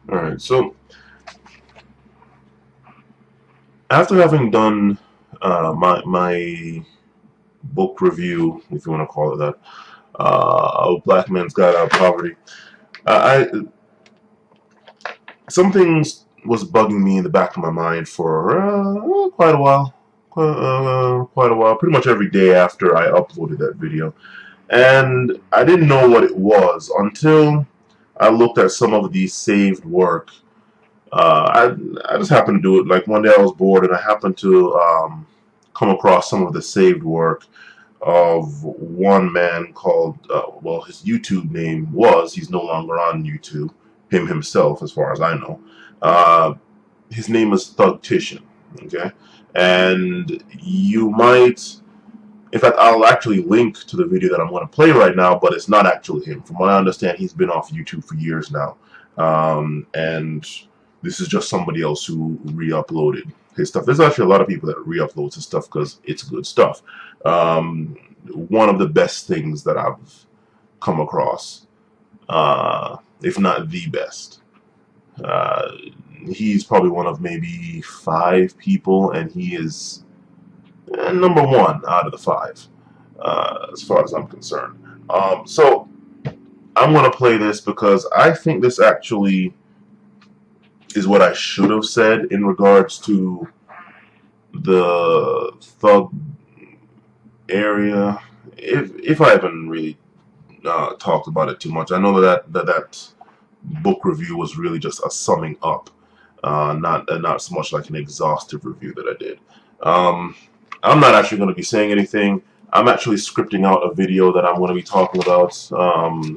All right. So after having done my book review, if you want to call it that, of Black Man's Guide Out of Poverty, I something was bugging me in the back of my mind for quite a while. Quite a while. Pretty much every day after I uploaded that video, and I didn't know what it was until I looked at some of the saved work. I just happened to do it. Like one day I was bored and I happened to come across some of the saved work of one man called, well, his YouTube name was, he's no longer on YouTube, him himself, as far as I know. Uh, his name is Thugtician, okay? And you might, in fact, I'll actually link to the video that I'm going to play right now, but it's not actually him. From what I understand, he's been off YouTube for years now. And this is just somebody else who re-uploaded his stuff. There's actually a lot of people that re-upload his stuff because it's good stuff. One of the best things that I've come across, if not the best. Uh, he's probably one of maybe 5 people, and he is number 1 out of the 5, as far as I'm concerned. So I'm going to play this because I think this actually is what I should have said in regards to the thug area. If I haven't really talked about it too much, I know that book review was really just a summing up, not so much like an exhaustive review that I did. I'm not actually going to be saying anything. I'm actually scripting out a video that I'm going to be talking about.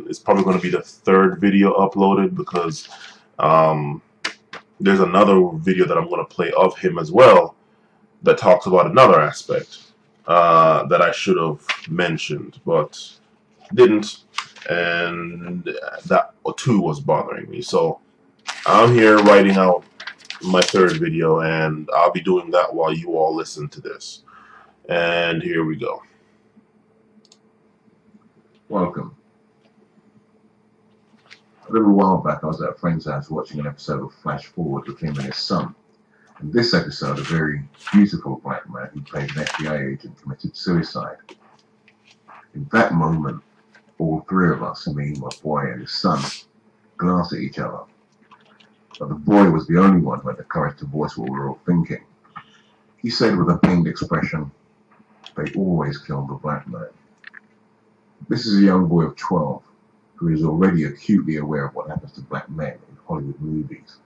It's probably going to be the 3rd video uploaded because there's another video that I'm going to play of him as well that talks about another aspect that I should have mentioned, but didn't, and that too was bothering me. So I'm here writing out my 3rd video, and I'll be doing that while you all listen to this. And here we go. Welcome. A little while back, I was at a friend's house watching an episode of Flash Forward with him and his son. In this episode, a very beautiful black man who played an FBI agent committed suicide. In that moment, all 3 of us, me, my boy, and his son, glanced at each other. But the boy was the only one who had the courage to voice what we were all thinking. He said with a pained expression, "They always kill the black man." This is a young boy of 12 who is already acutely aware of what happens to black men in Hollywood movies.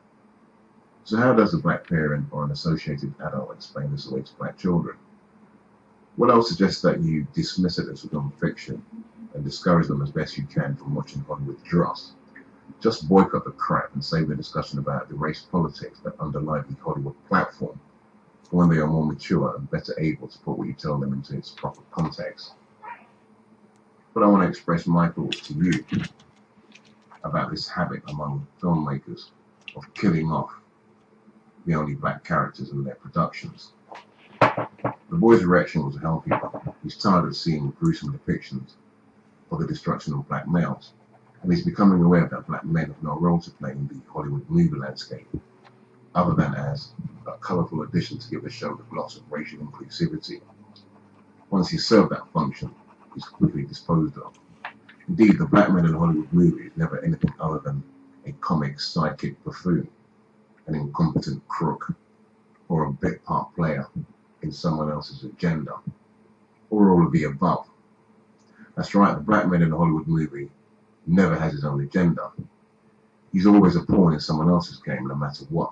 So how does a black parent or an associated adult explain this away to black children? Well, I would suggest that you dismiss it as non-fiction and discourage them as best you can from watching Hollywood dross. Just boycott the crap and save the discussion about the race politics that underlie the Hollywood platform for when they are more mature and better able to put what you tell them into its proper context. But I want to express my thoughts to you about this habit among filmmakers of killing off the only black characters in their productions. The boy's reaction was a healthy one. He's tired of seeing gruesome depictions of the destruction of black males, and he's becoming aware that black men have no role to play in the Hollywood movie landscape, other than as a colourful addition to give the show the gloss of racial inclusivity. Once he's served that function, he's quickly disposed of. Indeed, the black man in a Hollywood movie is never anything other than a comic sidekick buffoon, an incompetent crook, or a bit part player in someone else's agenda, or all of the above. That's right, the black man in a Hollywood movie never has his own agenda. He's always a pawn in someone else's game, no matter what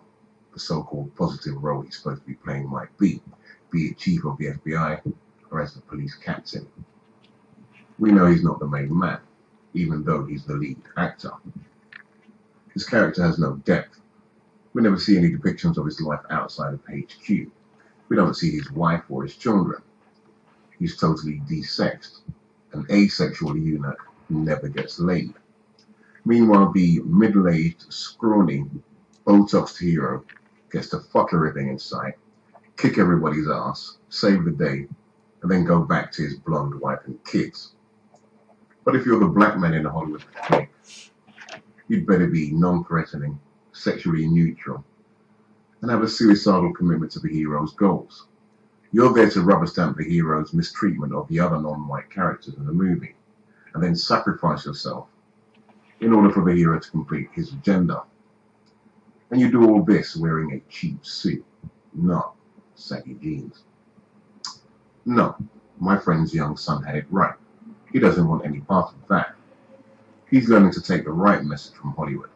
the so-called positive role he's supposed to be playing might be it chief of the FBI or as the police captain. We know he's not the main man, even though he's the lead actor. His character has no depth. We never see any depictions of his life outside of HQ. We don't see his wife or his children. He's totally desexed, an asexual eunuch who never gets laid. Meanwhile, the middle-aged, scrawny, Botoxed hero gets to fuck everything in sight, kick everybody's ass, save the day, and then go back to his blonde wife and kids. But if you're the black man in a Hollywood flick, you'd better be non-threatening, sexually neutral, and have a suicidal commitment to the hero's goals. You're there to rubber stamp the hero's mistreatment of the other non-white characters in the movie, and then sacrifice yourself in order for the hero to complete his agenda. And you do all this wearing a cheap suit, not saggy jeans. No, my friend's young son had it right. He doesn't want any part of that. He's learning to take the right message from Hollywood,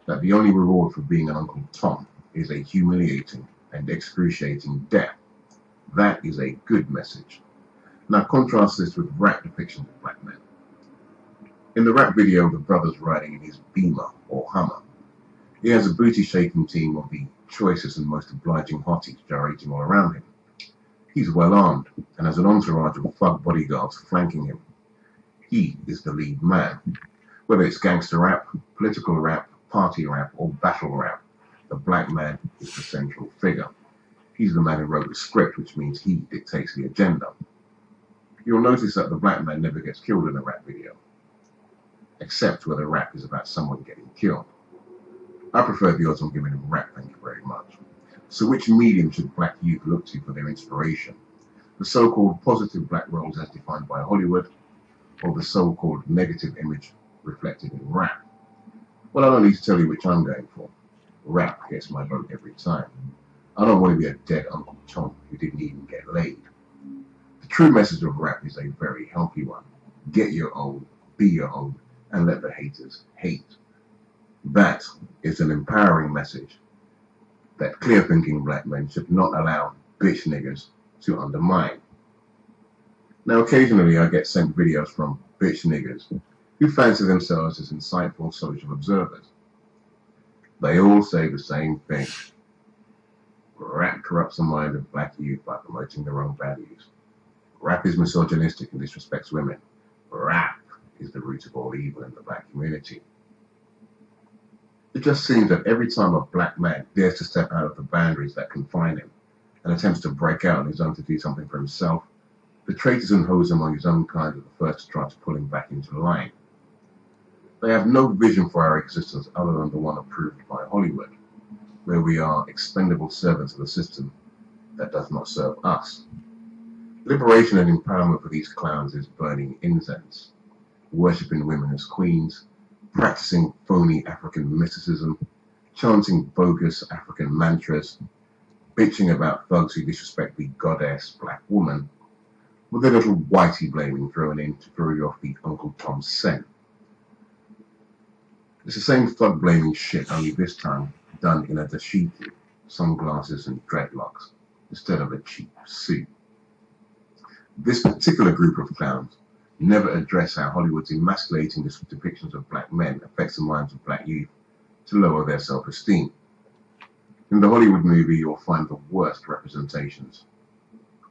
that the only reward for being an Uncle Tom is a humiliating and excruciating death. That is a good message. Now contrast this with rap depictions of black men. In the rap video, the brother's riding in his Beamer or Hummer. He has a booty-shaking team of the choicest and most obliging hotties gyrating all around him. He's well armed and has an entourage of thug bodyguards flanking him. He is the lead man. Whether it's gangster rap, political rap, party rap, or battle rap, the black man is the central figure. He's the man who wrote the script, which means he dictates the agenda. You'll notice that the black man never gets killed in a rap video, except where the rap is about someone getting killed. I prefer the odds on giving him rap, thank you very much. So which medium should black youth look to for their inspiration? The so-called positive black roles as defined by Hollywood, or the so-called negative image reflected in rap? Well, I don't need to tell you which I'm going for. Rap gets my vote every time. I don't want to be a dead Uncle Tom who didn't even get laid. The true message of rap is a very healthy one. Get your own, be your own, and let the haters hate. That is an empowering message that clear-thinking black men should not allow bitch niggers to undermine. Now, occasionally I get sent videos from bitch niggers who fancy themselves as insightful social observers. They all say the same thing. Rap corrupts the mind of black youth by promoting their own values. Rap is misogynistic and disrespects women. Rap is the root of all evil in the black community. It just seems that every time a black man dares to step out of the boundaries that confine him and attempts to break out on his own to do something for himself, the traitors and hoes among his own kind are the first to try to pull him back into line. They have no vision for our existence other than the one approved by Hollywood, where we are expendable servants of a system that does not serve us. Liberation and empowerment for these clowns is burning incense, worshipping women as queens, practicing phony African mysticism, chanting bogus African mantras, bitching about thugs who disrespect the goddess black woman, with a little whitey blaming thrown in to throw you off the Uncle Tom scent. It's the same thug blaming shit, only this time done in a dashiki, sunglasses and dreadlocks, instead of a cheap suit. This particular group of clowns never address how Hollywood's emasculating depictions of black men affects the minds of black youth to lower their self-esteem. In the Hollywood movie, you'll find the worst representations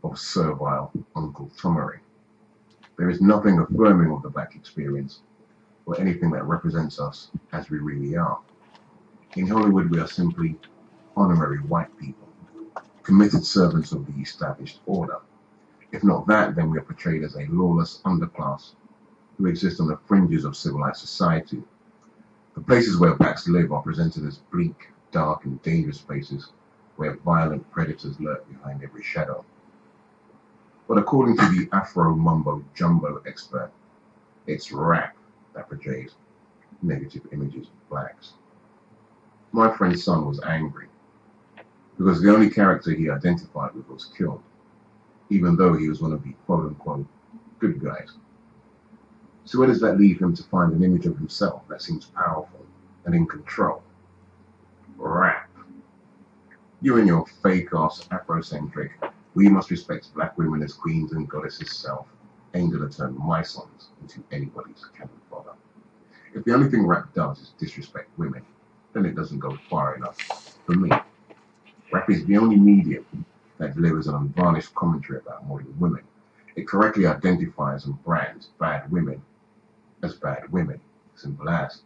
of servile Uncle Tomery. There is nothing affirming of the black experience or anything that represents us as we really are. In Hollywood, we are simply honorary white people, committed servants of the established order. If not that, then we are portrayed as a lawless underclass who exist on the fringes of civilized society. The places where blacks live are presented as bleak, dark, and dangerous places where violent predators lurk behind every shadow. But according to the Afro Mumbo Jumbo expert, it's rap that portrays negative images of blacks. My friend's son was angry because the only character he identified with was killed, even though he was one of the quote-unquote good guys. So where does that leave him to find an image of himself that seems powerful and in control? Rap. You and your fake-ass Afrocentric, we must respect black women as queens and goddesses self, ain't gonna turn my songs into anybody's cannon fodder. If the only thing rap does is disrespect women, then it doesn't go far enough for me. Rap is the only medium that delivers an unvarnished commentary about modern women. It correctly identifies and brands bad women as bad women. Simple as.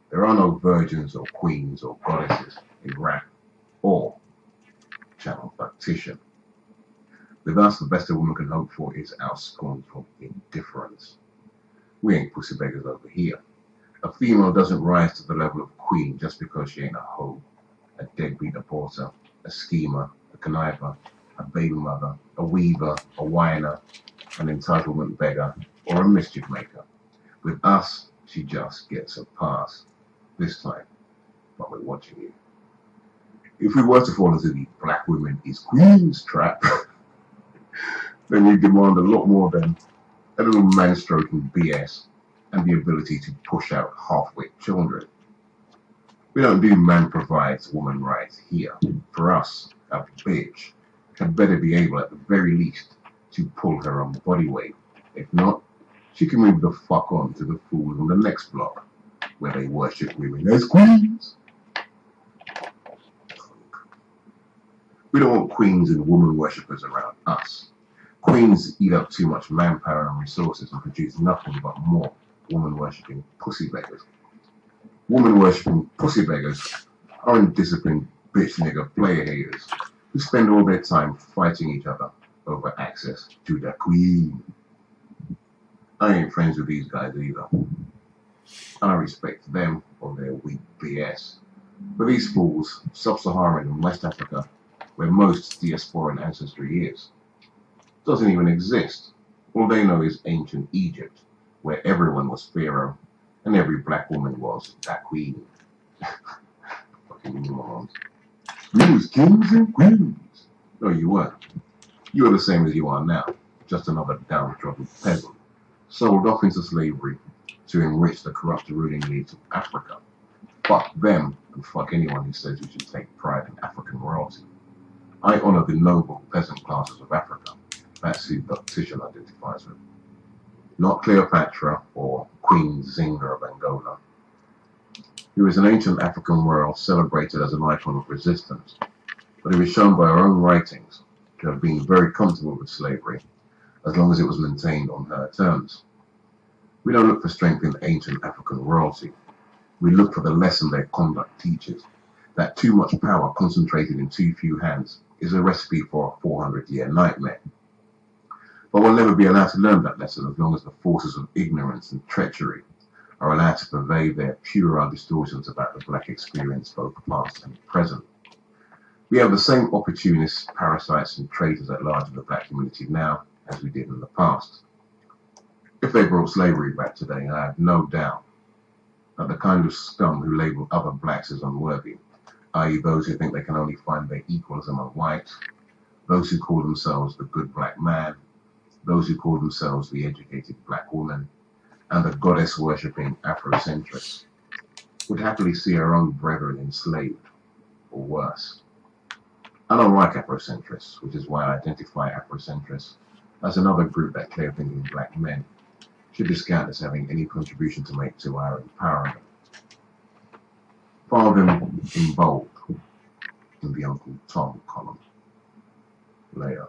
There are no virgins or queens or goddesses in rap or channel factition. With us, the best a woman can hope for is our scornful indifference. We ain't pussy beggars over here. A female doesn't rise to the level of queen just because she ain't a hoe, a deadbeat aborter, a schemer, a conniver, a baby mother, a weaver, a whiner, an entitlement beggar, or a mischief maker. With us, she just gets a pass. This time, but we're watching you. If we were to fall into the black women is queens trap, then we demand a lot more than a little man-stroking BS and the ability to push out half-wit children. We don't do man provides, woman rights here. For us, a bitch had better be able at the very least to pull her own body weight. If not, she can move the fuck on to the fools on the next block, where they worship women as queens. We don't want queens and woman worshippers around us. Queens eat up too much manpower and resources and produce nothing but more woman-worshipping pussy beggars. Woman-worshipping pussy beggars are undisciplined bitch nigger player haters who spend all their time fighting each other over access to the queen. I ain't friends with these guys either. I respect them or their weak BS. But these fools, Sub-Saharan and West Africa, where most diasporan ancestry is, doesn't even exist. All they know is ancient Egypt, where everyone was pharaoh and every black woman was that queen. Fucking morons. We was kings and queens. No, you weren't. You were the same as you are now, just another downtrodden peasant, sold off into slavery to enrich the corrupt ruling elites of Africa. Fuck them, and fuck anyone who says you should take pride in African royalty. I honour the noble peasant classes of Africa. That's who Titian identifies with. Not Cleopatra or Queen Zinga of Angola, who is an ancient African royal celebrated as an icon of resistance, but who is shown by her own writings to have been very comfortable with slavery, as long as it was maintained on her terms. We don't look for strength in ancient African royalty. We look for the lesson their conduct teaches, that too much power concentrated in too few hands is a recipe for a 400-year nightmare. But we'll never be allowed to learn that lesson as long as the forces of ignorance and treachery are allowed to pervade their puerile distortions about the black experience, both past and present. We have the same opportunists, parasites, and traitors at large in the black community now as we did in the past. If they brought slavery back today, I have no doubt that the kind of scum who label other blacks as unworthy, i.e. those who think they can only find their equals among whites, those who call themselves the good black man, those who call themselves the educated black woman, and the goddess-worshipping Afrocentrics, would happily see our own brethren enslaved, or worse. I don't like Afrocentrists, which is why I identify Afrocentrists as another group that clear-thinking black men should discount as having any contribution to make to our empowerment. File them in bold in the Uncle Tom column. Later.